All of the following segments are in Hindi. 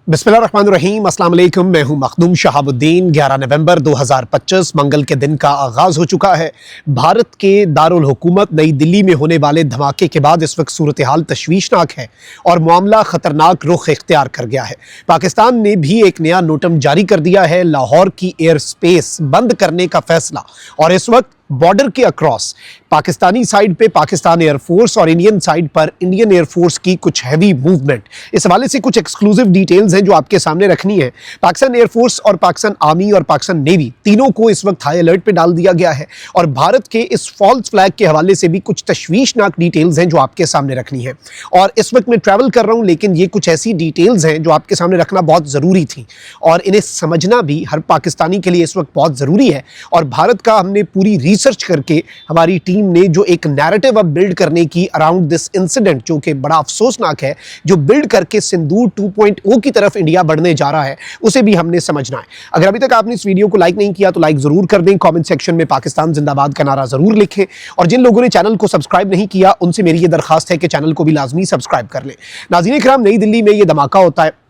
बिस्मिल्लाहिर्रहमानिर्रहीम, अस्सलाम वालेकुम। मैं हूं मखदूम शहाबुद्दीन। 11 नवंबर 2025 मंगल के दिन का आगाज़ हो चुका है। भारत के दारुल हुकूमत नई दिल्ली में होने वाले धमाके के बाद इस वक्त सूरत हाल तशवीशनाक है और मामला ख़तरनाक रुख इख्तियार कर गया है। पाकिस्तान ने भी एक नया नोटम जारी कर दिया है। लाहौर की एयर स्पेस बंद करने का फैसला, और इस वक्त बॉर्डर के अक्रॉस पाकिस्तानी साइड पे पाकिस्तान एयरफोर्स और इंडियन साइड पर इंडियन एयरफोर्स की कुछ हैवी मूवमेंट। इस हवाले से कुछ एक्सक्लूसिव डिटेल्स हैं जो आपके सामने रखनी है। पाकिस्तान एयरफोर्स और पाकिस्तान आर्मी और पाकिस्तान नेवी तीनों को इस वक्त हाई अलर्ट पे डाल दिया गया है, और भारत के इस फॉल्स फ्लैग के हवाले से भी कुछ तशवीशनाक डिटेल्स हैं जो आपके सामने रखनी है। और इस वक्त मैं ट्रैवल कर रहा हूं, लेकिन ये कुछ ऐसी डिटेल्स हैं जो आपके सामने रखना बहुत ज़रूरी थी, और इन्हें समझना भी हर पाकिस्तानी के लिए इस वक्त बहुत ज़रूरी है। और भारत का हमने पूरी रिसर्च करके हमारी टीम ने जो एक नैरेटिव अब बिल्ड करने की अराउंड दिस इंसिडेंट, जो कि बड़ा अफसोसनाक है, जो बिल्ड करके सिंदूर 2.0 की तरफ इंडिया बढ़ने जा रहा है, उसे भी हमने समझना है। अगर अभी तक आपने इस वीडियो को लाइक नहीं किया तो लाइक जरूर कर दें, कमेंट सेक्शन में पाकिस्तान जिंदाबाद का नारा जरूर लिखें, और जिन लोगों ने चैनल को सब्सक्राइब नहीं किया उनसे मेरी ये दरखास्त है कि चैनल को भी लाजमी सब्सक्राइब कर लें। नाज़रीन इकराम, नई दिल्ली में ये धमाका होता है।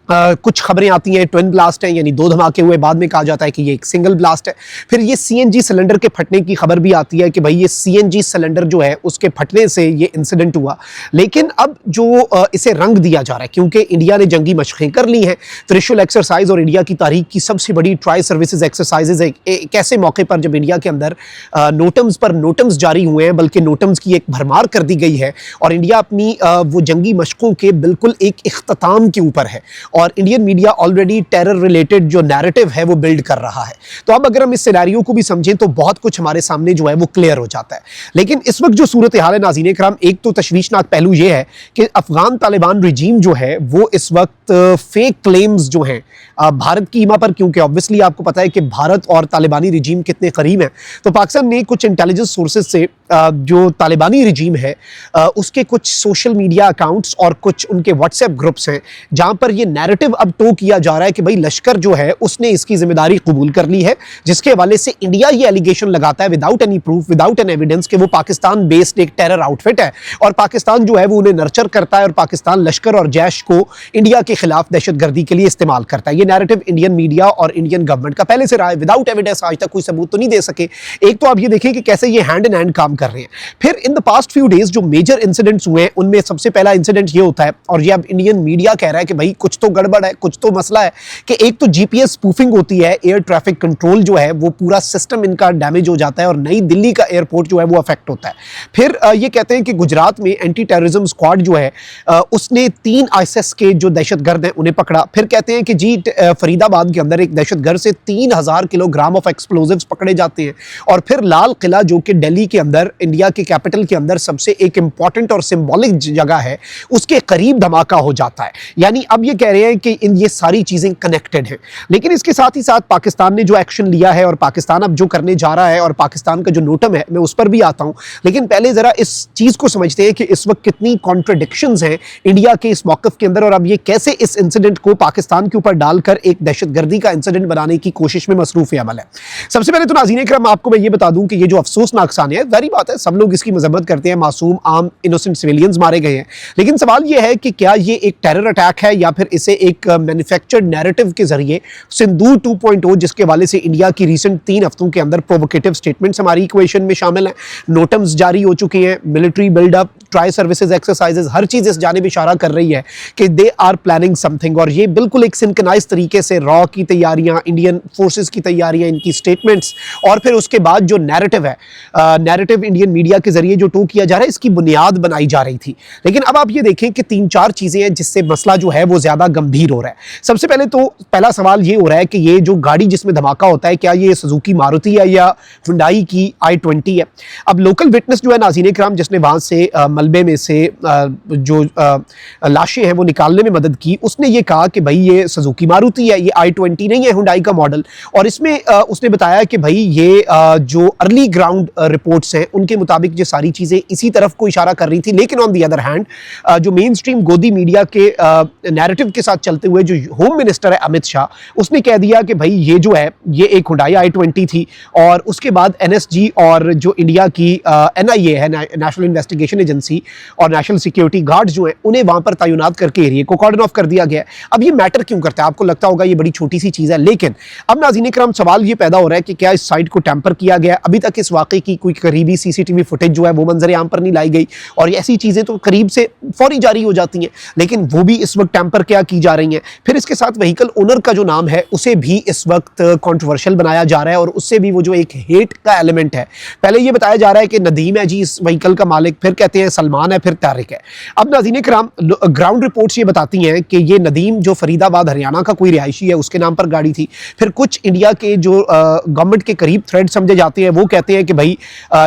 कुछ खबरें आती हैं ट्विन ब्लास्ट है, यानी दो धमाके हुए, बाद में कहा जाता है कि ये एक सिंगल ब्लास्ट है। फिर ये सीएनजी सिलेंडर के फटने की खबर भी आती है कि भाई ये सीएनजी सिलेंडर जो है उसके फटने से ये इंसिडेंट हुआ। लेकिन अब जो इसे रंग दिया जा रहा है, क्योंकि इंडिया ने जंगी मशक़ें कर ली हैं, त्रिशूल एक्सरसाइज और इंडिया की तारीख की सबसे बड़ी ट्राई सर्विसेज एक्सरसाइजेज एक ऐसे मौके पर जब इंडिया के अंदर नोटम्स पर नोटम्स जारी हुए हैं, बल्कि नोटम्स की एक भरमार कर दी गई है, और इंडिया अपनी वो जंगी मशक़ों के बिल्कुल एक इख्तिताम के ऊपर है, और Indian media already terror related जो नैरेटिव है वो बिल्ड कर रहा है। तो अब अगर हम इस सिनेरियो को भी समझें तो बहुत कुछ हमारे सामने जो है वो क्लियर हो जाता है। लेकिन इस वक्त जो सूरत हाल है नाज़रीन इकराम, एक तो तशवीशनाक पहलू ये है कि अफगान तालिबान रिजीम जो है वो इस वक्त फेक क्लेम्स जो हैं भारत की ईमा पर, क्योंकि ऑब्वियसली आपको पता है कि भारत और तालिबानी रिजीम कितने करीब हैं, तो पाकिस्तान ने कुछ इंटेलिजेंस सोर्सेज से जो तालिबानी रिजीम है उसके कुछ सोशल मीडिया अकाउंट्स और कुछ उनके व्हाट्सएप ग्रुप्स हैं जहां पर ये नैरेटिव अब टो किया जा रहा है कि भाई लश्कर जो है उसने इसकी जिम्मेदारी कबूल कर ली है, जिसके हवाले से इंडिया ये एलिगेशन लगाता है without any proof, without an evidence, कि वो पाकिस्तान बेस्ड एक टेरर आउटफिट है, और पाकिस्तान जो है वो उन्हें नर्चर करता है, और पाकिस्तान लश्कर और जैश को इंडिया के खिलाफ दहशतगर्दी के लिए इस्तेमाल करता है। ये नैरेटिव इंडियन मीडिया और इंडियन गवर्नमेंट का पहले से रहा है, विदाउट एविडेंस आज तक कोई सबूत तो नहीं दे सके। एक तो आप ये देखें कि कैसे ये हैंड इन हैंड काम कर रहे हैं। फिर in the past few days जो मेजर इंसिडेंट्स हुए हैं उनमें सबसे पहला इंसिडेंट ये होता है, और ये अब इंडियन मीडिया कह रहा है कि भाई कुछ तो गड़बड़ है, कुछ तो मसला है, कि एक तो जीपीएस स्पूफिंग होती है, एयर ट्रैफिक कंट्रोल जो है वो पूरा सिस्टम इनका डैमेज हो जाता है, और नई दिल्ली का एयरपोर्ट जो है वो अफेक्ट होता है। फिर ये कहते हैं कि गुजरात में एंटी टेररिज्म स्क्वाड जो है उसने 3 आईएसआईएस के जो दहशतगर्द हैं उन्हें पकड़ा। फिर कहते हैं कि जी फरीदाबाद के अंदर एक दहशतगर्द से 3000 किलोग्राम ऑफ एक्सप्लोजिव्स पकड़े जाते हैं। और फिर लाल किला जो कि दिल्ली के अंदर, इंडिया के कैपिटल के अंदर सबसे एक इंपॉर्टेंट और सिंबॉलिक जगह है, उसके करीब धमाका हो जाता है। यानी अब ये कह रहे हैं कि ये सारी चीजें कनेक्टेड हैं। लेकिन इसके साथ ही साथ पाकिस्तान ने जो एक्शन लिया है और पाकिस्तान अब जो करने जा रहा है, और पाकिस्तान का जो नोटम है, मैं उस पर भी आता हूं, लेकिन पहले जरा इस चीज को समझते हैं कि इस वक्त कितनी कॉन्ट्रडिक्शंस हैं इंडिया के इस मौकफ के अंदर, और अब ये कैसे इस इंसिडेंट को पाकिस्तान के ऊपर डालकर एक दहशतगर्दी का इंसिडेंट बनाने की कोशिश में मसरूफ अमल है। सबसे पहले तो नाज़रीन इकराम आपको मैं ये बता दूं कि ये जो अफसोसनाक सान्य है, जाहिर बात है सब लोग इसकी मजम्मत करते हैं, मासूम आम इनोसेंट सिविलियंस मारे गए हैं, लेकिन सवाल ये है कि क्या ये एक टेरर अटैक है या फिर इसे एक मैन्युफैक्चर्ड नैरेटिव के जरिए सिंदूर 2.0, जिसके हवाले से इंडिया की रिसेंट 3 हफ्तों के अंदर प्रोवोकेटिव स्टेटमेंट्स हमारी इक्वेशन में शामिल हैं, नोटम्स जारी हो चुके हैं, military buildup, tri services exercises, हर चीज इस जानिब इशारा कर रही है कि दे आर प्लानिंग समथिंग, और ये बिल्कुल एक सिंक्रोनाइज तरीके से रॉ की तैयारियां, इंडियन फोर्सेस की तैयारियां, इनकी स्टेटमेंट्स, और फिर उसके बाद जो नैरेटिव है, नैरेटिव इंडियन मीडिया के जरिए जो टो किया जा रहा है, इसकी बुनियाद बनाई जा रही थी। लेकिन अब आप ये देखें कि 3-4 चीजें हैं जिससे मसला जो है वो ज्यादा गंभीर हो रहा है। सबसे पहले तो पहला सवाल ये हो रहा है कि ये जो गाड़ी जिसमें धमाका होता है, क्या ये सुजुकी मारुति है या हुंडई की i20 है? अब लोकल विटनेस जो है नाज़रीन इकराम, जिसने वहां से मलबे में से जो लाशें हैं वो निकालने में मदद की, उसने ये कहा कि भाई ये सुजुकी मारुति है, ये i20 नहीं है हुंडई का मॉडल। और इसमें उसने बताया कि भाई ये जो अर्ली ग्राउंड रिपोर्ट्स हैं उनके मुताबिक ये सारी चीज़ें इसी तरफ को इशारा कर रही थी। लेकिन ऑन दी अदर हैंड जो मेन स्ट्रीम गोदी मीडिया के नैरेटिव के साथ चलते हुए जो होम मिनिस्टर है अमित शाह, उसने कह दिया कि भाई ये जो है ये एक हुंडई i20 थी, और उसके बाद एनएसजी और जो इंडिया की एनआईए है, नेशनल इन्वेस्टिगेशन एजेंसी, एजेंसी और नेशनल सिक्योरिटी गार्ड जो है उन्हें वहां पर तैनात करके एरिया को कॉर्डन ऑफ कर दिया गया है। अब ये मैटर क्यों करता है? आपको लगता होगा ये बड़ी छोटी सी चीज है, लेकिन अब नाज़रीन इकराम सवाल ये पैदा हो रहा है कि क्या इस साइट को टैंपर किया गया? अभी तक इस वाकई की कोई करीबी सीसीटीवी फुटेज जो है वो मंजर आम पर नहीं लाई गई, और ऐसी चीजें तो करीब से फौरी जारी हो जाती हैं, लेकिन वो भी इस वक्त टैंपर क्या की जा रही हैं। फिर इसके साथ व्हीकल ओनर का जो नाम है उसे भी इस वक्त कंट्रोवर्शियल बनाया जा रहा है, और उससे भी वो जो एक हेट का एलिमेंट है। पहले ये बताया जा रहा है कि नदीम है जी इस व्हीकल का मालिक, फिर कहते हैं सलमान है, फिर तारिक है। अब नाज़रीन इकराम ग्राउंड रिपोर्ट्स ये बताती हैं कि ये नदीम जो फरीदाबाद हरियाणा का कोई रिहायशी है उसके नाम पर गाड़ी थी। फिर कुछ इंडिया के जो गवर्नमेंट के करीब थ्रेड समझे जाते हैं वो कहते हैं कि भाई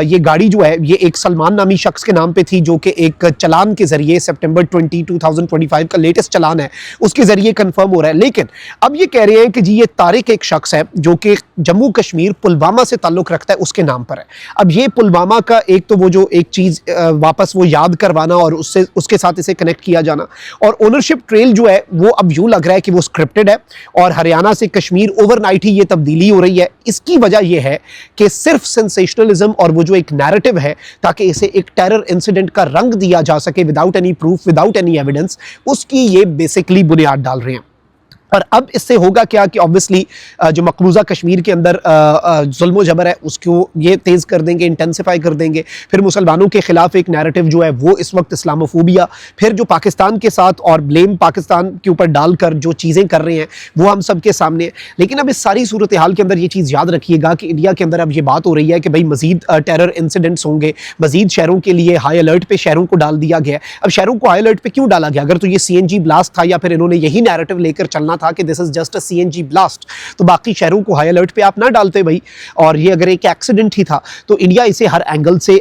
ये गाड़ी जो है ये एक सलमान नामी शख्स के नाम पे थी, जो कि एक चलान के जरिए सितंबर 2025 का लेटेस्ट चलान है उसके जरिए कंफर्म हो रहा है। लेकिन अब ये कह रहे हैं कि जी ये तारिक एक शख्स है जो कि जम्मू कश्मीर पुलवामा से ताल्लुक रखता है उसके नाम पर है। अब ये पुलवामा का एक तो वो जो एक चीज वापस वो याद करवाना और उससे उसके साथ इसे कनेक्ट किया जाना, और ओनरशिप ट्रेल जो है वो अब यूं लग रहा है कि वो स्क्रिप्टेड है और हरियाणा से कश्मीर ओवरनाइट ही ये तब्दीली हो रही है। इसकी वजह यह है कि सिर्फ सेंसेशनलिज्म और वो जो एक नैरेटिव है ताकि इसे एक टेरर इंसिडेंट का रंग दिया जा सके without any proof, without any evidence, उसकी ये बेसिकली बुनियाद डाल रहे हैं। और अब इससे होगा क्या कि ऑब्वियसली जो मकबूजा कश्मीर के अंदर जुल्म जबर है उसको ये तेज़ कर देंगे, इंटेंसिफाई कर देंगे। फिर मुसलमानों के खिलाफ एक नैरेटिव जो है वो इस वक्त इस्लामोफोबिया, फिर जो पाकिस्तान के साथ और ब्लेम पाकिस्तान के ऊपर डालकर जो चीज़ें कर रहे हैं वो हम सब के सामने है। लेकिन अब इस सारी सूरत हाल के अंदर ये चीज़ याद रखिएगा कि इंडिया के अंदर अब ये बात हो रही है कि भाई मजीद टेरर इंसिडेंट्स होंगे, मजीद शहरों के लिए हाई अलर्ट पे शहरों को डाल दिया गया। अब शहरों को हाई अलर्ट पे क्यों डाला गया? अगर तो ये CNG ब्लास्ट था या फिर इन्होंने यही नैरेटिव लेकर चलना था कि this is just a CNG blast, तो बाकी शहरों को हाई अलर्ट पे आप ना डालते भाई। और ये अगर एक एक्सीडेंट ही था तो इंडिया इसे हर एंगल से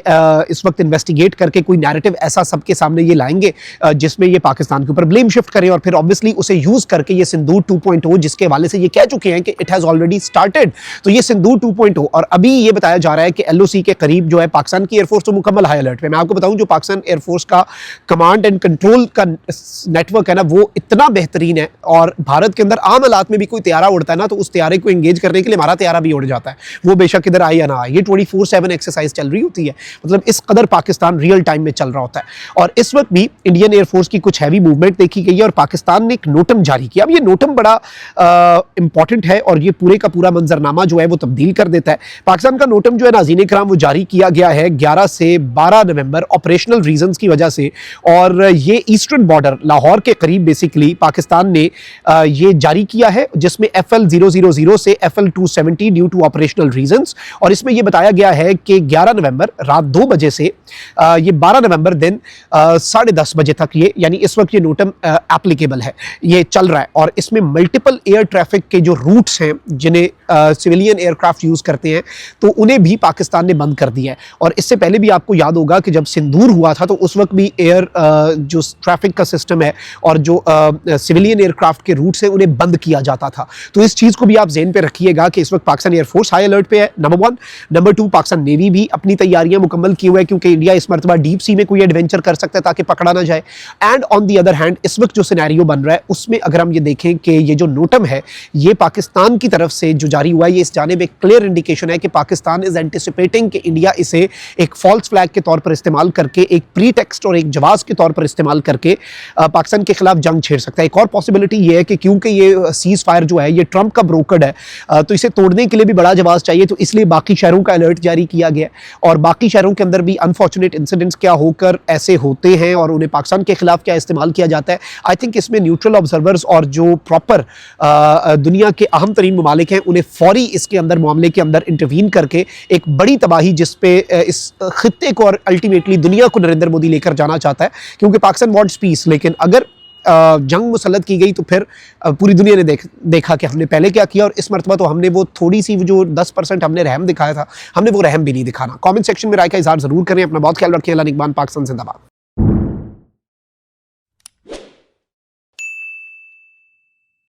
इस वक्त इन्वेस्टिगेट करके कोई नैरेटिव ऐसा सबके सामने ये लाएंगे जिसमें ये पाकिस्तान के ऊपर ब्लेम शिफ्ट करें, और फिर ऑब्वियसली उसे यूज करके ये सिंदूर 2.0 जिसके हवाले से ये कह चुके हैं कि इट हैज ऑलरेडी स्टार्टेड, तो ये सिंदूर 2.0। और अभी ये बताया जा रहा है कि LOC के करीब जो है पाकिस्तान की एयरफोर्स तो मुकम्मल हाई अलर्ट पे। मैं आपको बताऊं जो पाकिस्तान एयरफोर्स का कमांड एंड कंट्रोल का नेटवर्क है ना वो इतना बेहतरीन है, और भारत के अंदर आम हालात में भी कोई त्यारा उड़ता है ना तो उस त्यारे को एंगेज करने के लिए हमारा त्यारा भी उड़ जाता है, वो बेशक इधर आए या ना आए। ये 24/7 एक्सरसाइज चल रही होती है, मतलब इस कदर पाकिस्तान रियल टाइम में चल रहा होता है। और इस वक्त भी इंडियन एयरफोर्स की कुछ हैवी मूवमेंट देखी गई है और पाकिस्तान ने एक नोटम जारी किया। अब ये नोटम बड़ा इंपॉर्टेंट है और ये पूरे का पूरा मंजरनामा जो है वो तब्दील कर देता है। पाकिस्तान का नोटम जो है नाज़रीन इकराम वो जारी किया गया है 11 से 12 नवंबर ऑपरेशनल रीजंस की वजह से, और ये ईस्टर्न बॉर्डर लाहौर के करीब बेसिकली पाकिस्तान ने ये जारी किया है, जिसमें FL000 से FL270 due to operational reasons. और इसमें यह बताया गया है कि 11 नवंबर रात 2 बजे से ये 12 नवंबर दिन 10:30 बजे तक ये यानी इस वक्त ये नोटम एप्लीकेबल है, ये चल रहा है। और इसमें मल्टीपल एयर ट्रैफिक के जो रूट्स हैं जिन्हें सिविलियन एयरक्राफ्ट यूज करते हैं तो उन्हें भी पाकिस्तान ने बंद कर दिया है। और इससे पहले भी आपको याद होगा कि जब सिंदूर हुआ था तो उस वक्त भी एयर जो ट्रैफिक का सिस्टम है और जो सिविलियन एयरक्राफ्ट के रूट्स हैं उन्हें बंद किया जाता था। तो इस चीज को भी आप ज़हन पे रखिएगा कि इस वक्त पाकिस्तान एयरफोर्स हाई अलर्ट पे है, नंबर 1। नंबर 2, पाकिस्तान नेवी भी अपनी तैयारियां मुकम्मल किए हुए है क्योंकि इंडिया इस मरतबा डीप सी में कोई एडवेंचर कर सकता है ताकि पकड़ा ना जाए। And on the other hand इस वक्त जो सिनेरियो बन रहा है उसमें अगर हम ये देखें कि ये जो नोटम है ये पाकिस्तान की तरफ से जो जारी हुआ है ये इस जानिब एक क्लियर इंडिकेशन है कि पाकिस्तान इज एंटिसिपेटिंग कि इंडिया इसे एक फॉल्स फ्लैग के तौर पर इस्तेमाल करके, एक प्री टेक्स्ट और एक जवाब के तौर पर इस्तेमाल करके पाकिस्तान के खिलाफ जंग छेड़ सकता है। एक और पॉसिबिलिटी ये है कि क्योंकि ये सीज फायर जो है ये ट्रंप का ब्रोकर्ड है तो इसे तोड़ने के लिए भी बड़ा जवाब चाहिए, तो इसलिए बाकी शहरों का अलर्ट जारी किया गया। और बाकी शहरों के अंदर भी अनफॉर्चुनेट इंसिडेंट्स क्या होकर ऐसे होते हैं और उन्हें पाकिस्तान के खिलाफ क्या इस्तेमाल किया जाता है। आई थिंक इसमें न्यूट्रल ऑब्जर्वर्स और जो प्रॉपर दुनिया के अहम तरीन ममालिक हैं उन्हें फौरी इसके अंदर मामले के अंदर इंटरवीन करके एक बड़ी तबाही जिस पे इस खित्ते को और अल्टीमेटली दुनिया को नरेंद्र मोदी लेकर जाना चाहता है, क्योंकि पाकिस्तान वांट्स पीस। लेकिन अगर जंग मुसल्लत की गई तो फिर पूरी दुनिया ने देखा कि हमने पहले क्या किया, और इस मरतबा तो हमने वो थोड़ी सी जो 10% हमने रहम दिखाया था हमने वो रहम भी नहीं दिखाना। कमेंट सेक्शन में राय का इजहार जरूर करें। अपना बहुत ख्याल रखें। अल्लाह निगहबान। पाकिस्तान जिंदाबाद।